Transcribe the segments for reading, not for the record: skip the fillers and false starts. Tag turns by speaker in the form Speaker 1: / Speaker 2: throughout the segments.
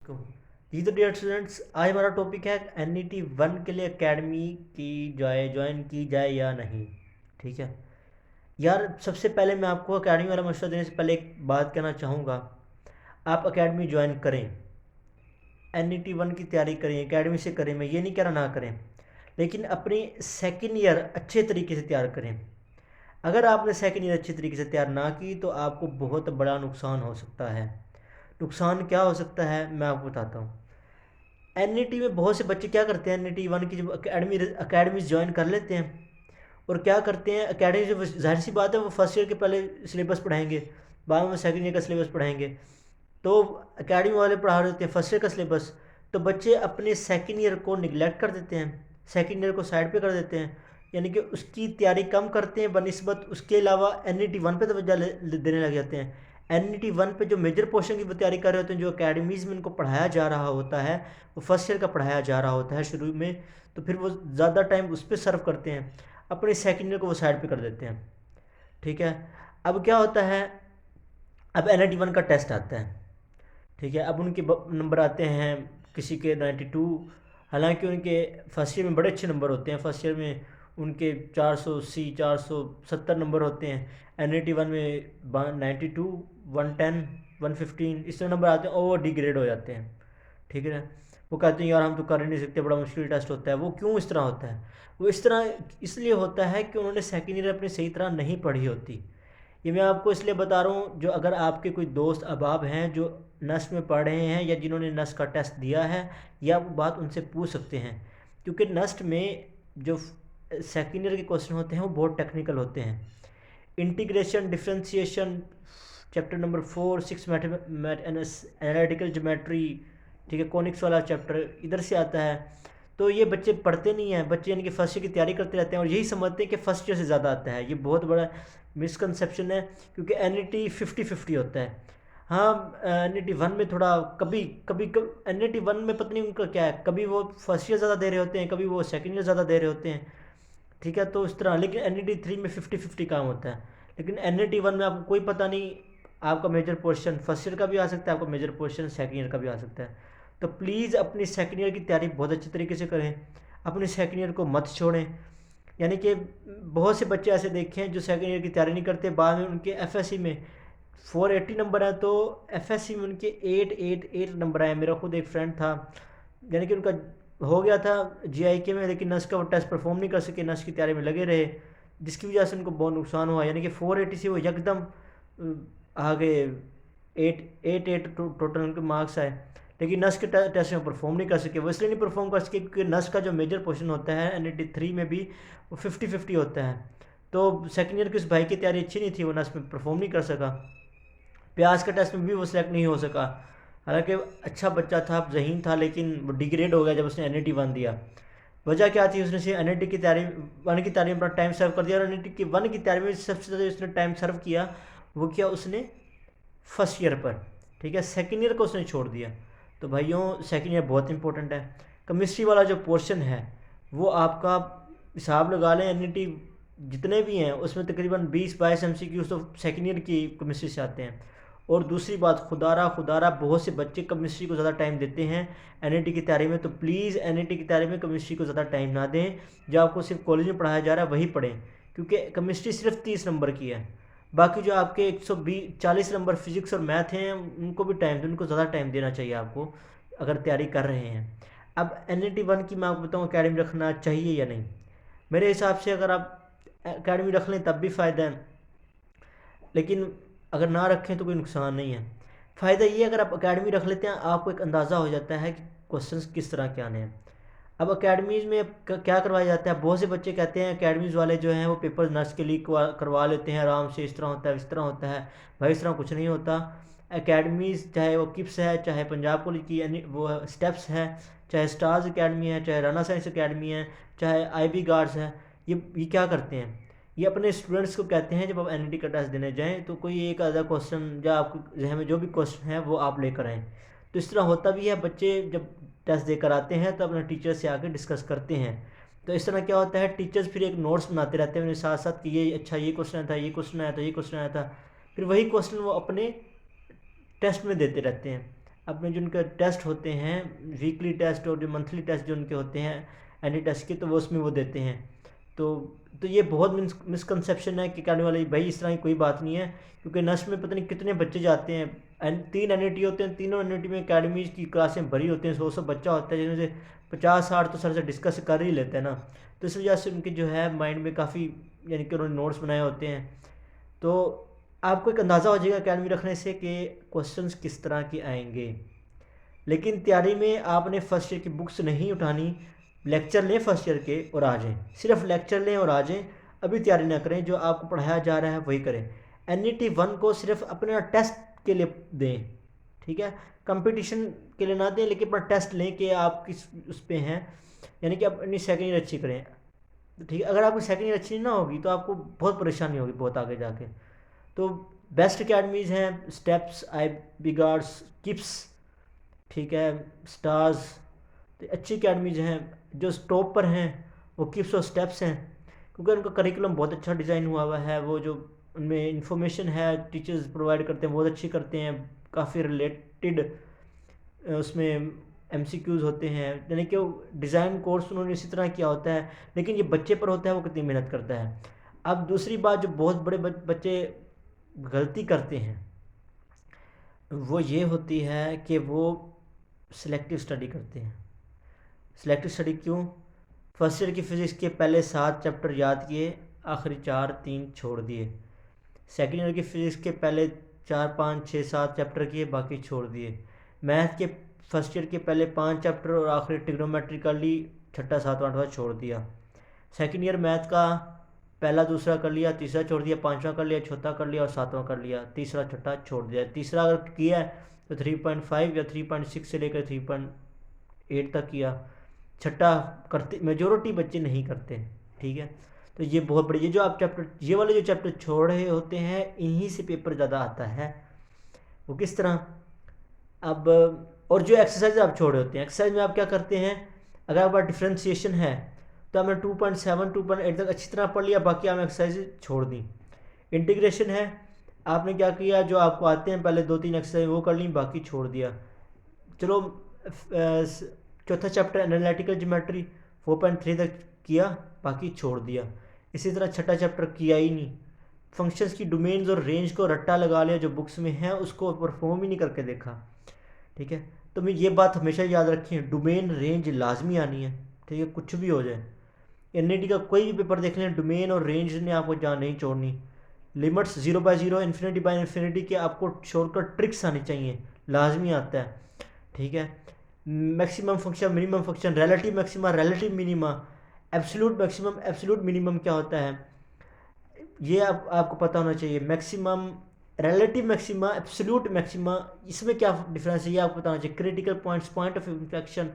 Speaker 1: को जी तो dear students, आज हमारा टॉपिक है NET 1 के लिए एकेडमी की ज्वाइन की जाए या नहीं। ठीक है यार, सबसे पहले मैं आपको एकेडमी वाला मशवरा देने से पहले एक बात कहना चाहूँगा। आप एकेडमी ज्वाइन करें, NET 1 की तैयारी करें, एकेडमी से करें, मैं ये नहीं कह रहा ना करें, लेकिन अपनी सेकेंड ईयर अच्छे तरीके से तैयार करें। अगर आपने सेकेंड ईयर अच्छे तरीके से तैयार ना की तो आपको बहुत बड़ा नुकसान हो सकता है। नुकसान क्या हो सकता है मैं आपको बताता हूँ। NET में बहुत से बच्चे क्या करते हैं, NET 1 की जब अकेडमी ज्वाइन कर लेते हैं और क्या करते हैं, अकेडमी जो जाहिर सी बात है वो फर्स्ट ईयर के पहले सिलेबस पढ़ाएंगे, बाद में सेकंड ईयर का सिलेबस पढ़ाएंगे। तो अकेडमी वाले पढ़ा रहे होते हैं फर्स्ट ईयर का सिलेबस, तो बच्चे अपने सेकंड ईयर को निगलेक्ट कर देते हैं, सेकंड ईयर को साइड पे कर देते हैं, यानी कि उसकी तैयारी कम करते हैं बनिस्बत उसके अलावा NET 1 पे तवज्जो देने लग जाते हैं। NET 1 पे जो मेजर पोर्शन की तैयारी कर रहे होते हैं, जो अकेडमीज़ में उनको पढ़ाया जा रहा होता है, वो फर्स्ट ईयर का पढ़ाया जा रहा होता है शुरू में, तो फिर वो ज़्यादा टाइम उस पर सर्व करते हैं, अपने सेकंड ईयर को वो साइड पे कर देते हैं। ठीक है, अब क्या होता है, अब NET 1 का टेस्ट आता है। ठीक है, अब उनके नंबर आते हैं किसी के 92, हालांकि उनके फर्स्ट ईयर में बड़े अच्छे नंबर होते हैं। फर्स्ट ईयर में उनके 480 470 नंबर होते हैं। NET 1 में 92 110 115 इस तरह नंबर आते हैं और वो डिग्रेड हो जाते हैं। ठीक है, वो कहते हैं यार हम तो कर ही नहीं सकते, बड़ा मुश्किल टेस्ट होता है। वो क्यों इस तरह होता है? वो इस तरह इसलिए होता है कि उन्होंने सेकेंड ईयर अपनी सही तरह नहीं पढ़ी होती। ये मैं आपको इसलिए बता रहा हूँ, जो अगर आपके कोई दोस्त अहबाब हैं जो नस्ट में पढ़ रहे हैं या जिन्होंने नस्ट का टेस्ट दिया है, या वो बात उनसे पूछ सकते हैं, क्योंकि नस्ट में जो सेकेंड ईयर के क्वेश्चन होते हैं वो बहुत टेक्निकल होते हैं। Integration, differentiation, chapter number 4 6 analytical geometry, ठीक है, कॉनिक्स वाला चैप्टर इधर से आता है। तो ये बच्चे पढ़ते नहीं हैं, बच्चे यानी कि फर्स्ट ईयर की तैयारी करते रहते हैं और यही समझते हैं कि फर्स्ट ईयर से ज़्यादा आता है। ये बहुत बड़ा मिसकंसेप्शन है, क्योंकि NET 50-50 होता है। हाँ, NET 1 में थोड़ा कभी कभी NET 1 में पता नहीं उनका क्या है, कभी वो फर्स्ट ईयर ज़्यादा दे रहे होते हैं, कभी वो सेकेंड ईयर ज़्यादा दे रहे होते हैं। ठीक है, तो इस तरह, लेकिन NET 3 में 50-50 काम होता है। लेकिन NET 1 में आपको कोई पता नहीं, आपका मेजर पोर्शन फर्स्ट ईयर का भी आ सकता है, आपका मेजर पोर्शन सेकेंड ईयर का भी आ सकता है। तो प्लीज़ अपनी सेकेंड ईयर की तैयारी बहुत अच्छे तरीके से करें, अपनी सेकेंड ईयर को मत छोड़ें। यानी कि बहुत से बच्चे ऐसे देखे हैं जो सेकेंड ईयर की तैयारी नहीं करते, बाद में उनके FSC में 480 नंबर है, तो FSC में उनके 888 नंबर आए। मेरा खुद एक फ्रेंड था, यानी कि उनका हो गया था GIK में, लेकिन नस का वो टेस्ट परफॉर्म नहीं कर सके, नस की तैयारी में लगे रहे, जिसकी वजह से उनको बहुत नुकसान हुआ। यानी कि 480 से वो एकदम आ गए 888 टोटल उनके मार्क्स आए, लेकिन नस के टेस्ट में परफॉर्म नहीं कर सके। वो इसलिए नहीं परफॉर्म कर सके क्योंकि नस का जो मेजर पोर्शन होता है NET 3 में भी वो 50-50 होता है। तो सेकेंड ईयर के उस भाई की तैयारी अच्छी नहीं थी, वो नस में परफॉर्म नहीं कर सका। प्याज का टेस्ट में भी वो सिलेक्ट नहीं हो सका, हालांकि अच्छा बच्चा था, जहीन था, लेकिन वो डिग्रेड हो गया जब उसने NET 1 दिया। वजह क्या थी, उसने सिर्फ NET की तैयारी 1 की तैयारी में अपना टाइम सर्व कर दिया, और NET की 1 की तैयारी में सबसे ज़्यादा उसने टाइम सर्व किया वो किया उसने फर्स्ट ईयर पर। ठीक है, सेकेंड ईयर को उसने छोड़ दिया। तो भाइयों, सेकेंड ईयर बहुत इंपॉर्टेंट है। केमिस्ट्री वाला जो पोर्शन है वो आपका हिसाब लगा लें, NET जितने भी हैं उसमें तकरीबन 20-22 MCQ तो सेकेंड ईयर की केमिस्ट्री से आते हैं। और दूसरी बात, खुदारा बहुत से बच्चे केमिस्ट्री को ज़्यादा टाइम देते हैं NET की तैयारी में, तो प्लीज़ NET की तैयारी में केमिस्ट्री को ज़्यादा टाइम ना दें। जो आपको सिर्फ कॉलेज में पढ़ाया जा रहा है वही पढ़ें, क्योंकि केमिस्ट्री सिर्फ 30 नंबर की है। बाकी जो आपके 140 नंबर फिजिक्स और मैथ हैं उनको भी टाइम दें, उनको ज़्यादा टाइम देना चाहिए आपको अगर तैयारी कर रहे हैं। अब NET 1 की मैं आपको बताऊँ अकेडमी रखना चाहिए या नहीं। मेरे हिसाब से अगर आप अकेडमी रख लें तब भी फ़ायदा है, लेकिन अगर ना रखें तो कोई नुकसान नहीं है। फ़ायदा ये, अगर आप अकेडमी रख लेते हैं आपको एक अंदाज़ा हो जाता है कि क्वेश्चंस किस तरह के आने हैं। अब अकेडमीज़ में क्या करवाया जाता है, बहुत से बच्चे कहते हैं अकेडमीज़ वाले जो हैं वो पेपर नर्स के लिए करवा लेते हैं आराम से, इस तरह होता है इस तरह होता है। भाई इस तरह कुछ नहीं होता। अकेडमीज़ चाहे वो किप्स है, चाहे पंजाब कॉलेज की यानी वो स्टेप्स है, चाहे स्टार्स अकेडमी है, चाहे राना साइंस अकेडमी है, चाहे IB गार्ड्स है, ये क्या करते हैं, ये अपने स्टूडेंट्स को कहते हैं जब आप NET का टेस्ट देने जाएँ तो कोई एक आधा क्वेश्चन या आपको जहन में जो भी क्वेश्चन है वो आप लेकर आएँ। तो इस तरह होता भी है, बच्चे जब टेस्ट देकर आते हैं तो अपने टीचर से आकर डिस्कस करते हैं। तो इस तरह क्या होता है, टीचर्स फिर एक नोट्स बनाते रहते हैं मेरे साथ साथ कि ये अच्छा ये क्वेश्चन आया था, ये क्वेश्चन आया था, ये क्वेश्चन आया था, फिर वही क्वेश्चन वो अपने टेस्ट में देते रहते हैं। अपने जो उनके टेस्ट होते हैं, वीकली टेस्ट और जो मंथली टेस्ट जो उनके होते हैं एनी टेस्ट के, तो वो उसमें वो देते हैं। तो ये बहुत मिसकंसेप्शन है कि कहने वाले भाई इस तरह की कोई बात नहीं है, क्योंकि नर्स में पता नहीं कितने बच्चे जाते हैं। 3 NET होते हैं, तीनों NET में अकेडमीज की क्लासें भरी होती हैं, 100 बच्चा होता है, जिनमें से 50-60 तो सर से डिस्कस कर ही लेते हैं ना। तो इस वजह से उनके जो है माइंड में काफ़ी, यानी कि उन्होंने नोट्स बनाए होते हैं। तो आपको एक अंदाज़ा हो जाएगा अकेडमी रखने से कि क्वेश्चंस किस तरह के आएंगे। लेकिन तैयारी में आपने फर्स्ट ईयर की बुक्स नहीं उठानी, लेक्चर लें फर्स्ट ईयर के और आ जाएं, सिर्फ लेक्चर लें और आ जाएं, अभी तैयारी ना करें, जो आपको पढ़ाया जा रहा है वही करें। NET 1 को सिर्फ अपने टेस्ट के लिए दें, ठीक है, कंपटीशन के लिए ना दें, लेकिन अपना टेस्ट लें कि आप किस उस पर हैं, यानी कि अपनी सेकेंड ईयर अच्छी करें, ठीक है। अगर आपकी सेकेंड ईयर अच्छी ना होगी तो आपको बहुत परेशानी होगी बहुत आगे जाके। तो बेस्ट अकेडमीज़ हैं स्टेप्स, IB गार्ड्स, किप्स, ठीक है, स्टार्स, तो अच्छी अकेडमीज हैं। जो टॉप पर हैं वो किप्स और स्टेप्स हैं, क्योंकि उनका करिकुलम बहुत अच्छा डिज़ाइन हुआ है, वो जो उनमें इंफॉर्मेशन है टीचर्स प्रोवाइड करते हैं बहुत अच्छी करते हैं, काफ़ी रिलेटेड उसमें MCQs होते हैं, यानी कि डिज़ाइन कोर्स उन्होंने इसी तरह किया होता है, लेकिन ये बच्चे पर होता है वो कितनी मेहनत करता है। अब दूसरी बात, जो बहुत बड़े बच्चे गलती करते हैं वो ये होती है कि वो सिलेक्टिव स्टडी करते हैं। सिलेक्टिव स्टडी क्यों? फर्स्ट ईयर की फिज़िक्स के पहले 7 चैप्टर याद किए, आखिरी 4-3 छोड़ दिए। सेकेंड ईयर की फिज़िक्स के पहले 4-5-6-7 चैप्टर किए, बाकी छोड़ दिए। मैथ के फर्स्ट ईयर के पहले 5 चैप्टर और आखिरी ट्रिग्नोमेट्री कर ली, छठा 7वां 8वां छोड़ दिया। सेकेंड ईयर मैथ का पहला दूसरा कर लिया, तीसरा छोड़ दिया, 5वां कर लिया, चौथा कर लिया और 7वां कर लिया, तीसरा छठा छोड़ दिया। तीसरा अगर किया है तो 3.5 या 3.6 से लेकर 3.8 तक किया। छठा करते मेजोरिटी बच्चे नहीं करते, ठीक है। तो ये बहुत बड़ी, ये जो आप चैप्टर, ये वाले जो चैप्टर छोड़ रहे होते हैं, इन्हीं से पेपर ज़्यादा आता है। वो किस तरह? अब और जो एक्सरसाइज आप छोड़ रहे होते हैं, एक्सरसाइज में आप क्या करते हैं, अगर आपका डिफ्रेंशिएशन है तो आपने 2.7 2.8 तक अच्छी तरह पढ़ लिया, बाकी आपने एक्सरसाइज छोड़ दी। इंटीग्रेशन है, आपने क्या किया, जो आपको आते हैं पहले 2-3 एक्सरसाइज वो कर ली, बाकी छोड़ दिया। चलो चौथा चैप्टर एनालिटिकल ज्योमेट्री 4.3 तक किया, बाकी छोड़ दिया। इसी तरह छठा चैप्टर किया ही नहीं। फंक्शंस की डोमेन्स और रेंज को रट्टा लगा लिया, जो बुक्स में है उसको परफॉर्म ही नहीं करके देखा, ठीक है। तो मैं ये बात हमेशा याद रखें, डोमेन रेंज लाजमी आनी है, ठीक है, कुछ भी हो जाए। NET का कोई भी पेपर देख लें, डोमेन और रेंज ने आपको जहाँ नहीं छोड़नी। लिमिट्स 0/0, इन्फिनिटी बाय इन्फिनिटी के आपको छोड़कर ट्रिक्स आनी चाहिए, लाजमी आता है, ठीक है। Maximum function, minimum function, relative maxima, relative minima, absolute maximum, absolute minimum क्या होता है ये आपको पता होना चाहिए। Maximum, relative maxima, absolute maxima, इसमें क्या डिफरेंस है ये आपको बताना चाहिए। Critical points, point of inflection,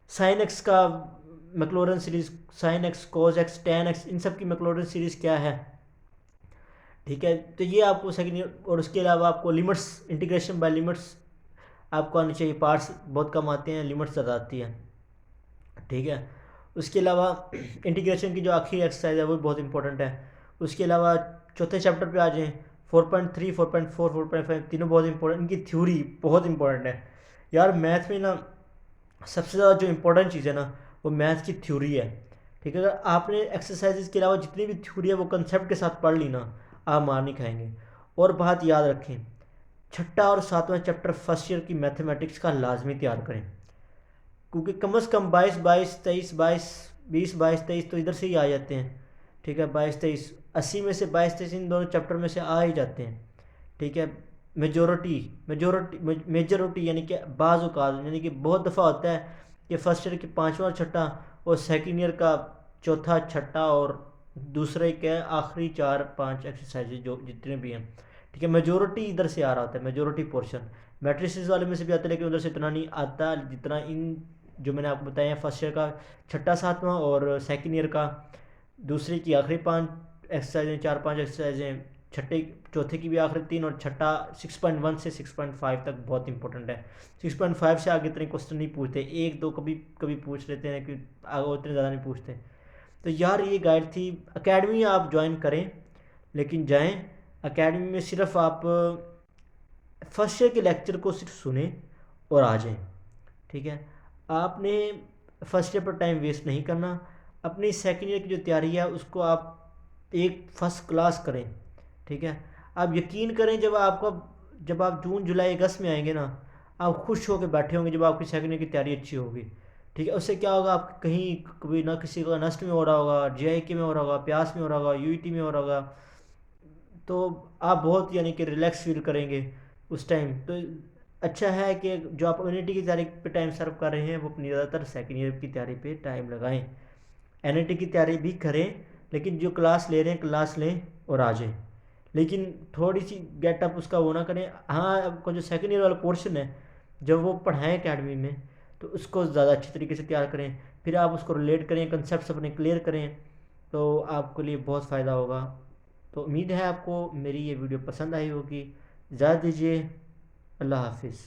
Speaker 1: sine x का Maclaurin series, sine x, cos x, tan x, इन सब की मैक्लॉरेन सीरीज क्या है, ठीक है। तो ये आपको सेकेंड ईयर, और उसके अलावा आपको लिमिट्स, इंटीग्रेशन बाय लिमिट्स आपको आनी चाहिए। पार्ट्स बहुत कम आते हैं, लिमिट्स ज़्यादा आती है, ठीक है। उसके अलावा इंटीग्रेशन की जो आखिरी एक्सरसाइज है वो बहुत इंपॉर्टेंट है। उसके अलावा चौथे चैप्टर पे आ जाएं, 4.3, 4.4, 4.5, तीनों बहुत इंपॉर्टेंट, इनकी थ्योरी बहुत इंपॉर्टेंट है यार। मैथ में ना सबसे ज़्यादा जो इंपॉर्टेंट चीज़ है ना वो मैथ की थ्योरी है, ठीक है। अगर आपने एक्सरसाइजेज के अलावा जितनी भी थ्योरी है वो कंसेप्ट के साथ पढ़ ली ना, आप मार नहीं खाएंगे। और बात याद रखें, छठा और 7वां चैप्टर फर्स्ट ईयर की मैथमेटिक्स का लाजमी तैयार करें, क्योंकि कम से कम 22-22-23 तो इधर से ही आ जाते हैं, ठीक है। 22-23, 80 में से 22-23 इन दोनों चैप्टर में से आ ही जाते हैं, ठीक है। मेजोरिटी यानी कि बाज़ औक़ात, यानी कि बहुत दफ़ा होता है कि फर्स्ट ईयर की 5वां और छठा और सेकेंड ईयर का चौथा छठा और दूसरे के आखिरी 4-5 एक्सरसाइज जो जितने भी हैं, ठीक है, मेजोरिटी इधर से आ रहा होता है, मेजोरिटी पोर्शन मैट्रिसेस वाले में से भी आता है, लेकिन उधर से इतना नहीं आता जितना इन जो मैंने आपको बताया फर्स्ट ईयर का छठा 7वां और सेकेंड ईयर का दूसरे की आखिरी 5 एक्सरसाइजें, 4-5 एक्सरसाइजें, छठे चौथे की भी आखिरी 3, और छठा 6.1 से 6.5 तक बहुत इंपॉर्टेंट है। 6.5 से आगे इतने क्वेश्चन नहीं पूछते, 1-2 कभी कभी पूछ लेते हैं, कि आगे उतने ज़्यादा नहीं पूछते। तो यार ये गाइड थी। अकेडमी आप ज्वाइन करें, लेकिन जाएं अकेडमी में सिर्फ आप फर्स्ट ईयर के लेक्चर को सिर्फ सुने और आ जाएं। ठीक है, आपने फर्स्ट ईयर पर टाइम वेस्ट नहीं करना। अपनी सेकेंड ईयर की जो तैयारी है उसको आप एक फर्स्ट क्लास करें। ठीक है, आप यकीन करें जब आप जून जुलाई अगस्त में आएंगे ना, आप खुश होकर बैठे होंगे जब आपकी सेकेंड ईयर की तैयारी अच्छी होगी। ठीक है, उससे क्या होगा, आप कहीं कभी ना किसी का नस्ट में हो रहा होगा, JIK में हो रहा होगा, प्यास में हो रहा होगा, UET में हो रहा होगा, तो आप बहुत यानी कि रिलैक्स फील करेंगे उस टाइम। तो अच्छा है कि जो आप एनईटी की तैयारी पे टाइम सर्व कर रहे हैं वो अपनी ज़्यादातर सेकेंड ईयर की तैयारी पे टाइम लगाएं। एनईटी की तैयारी भी करें, लेकिन जो क्लास ले रहे हैं क्लास लें और आ जाएं। लेकिन थोड़ी सी गेटअप उसका वो ना करें। हाँ, आपका जो सेकेंड ईयर वाला पोर्शन है जब वो पढ़ाएं अकेडमी में, तो उसको ज़्यादा अच्छी तरीके से तैयार करें। फिर आप उसको रिलेट करें, कंसेप्ट अपने क्लियर करें, तो आपके लिए बहुत फ़ायदा होगा। तो उम्मीद है आपको मेरी ये वीडियो पसंद आई होगी। इजाज़त दीजिए, अल्लाह हाफिज़।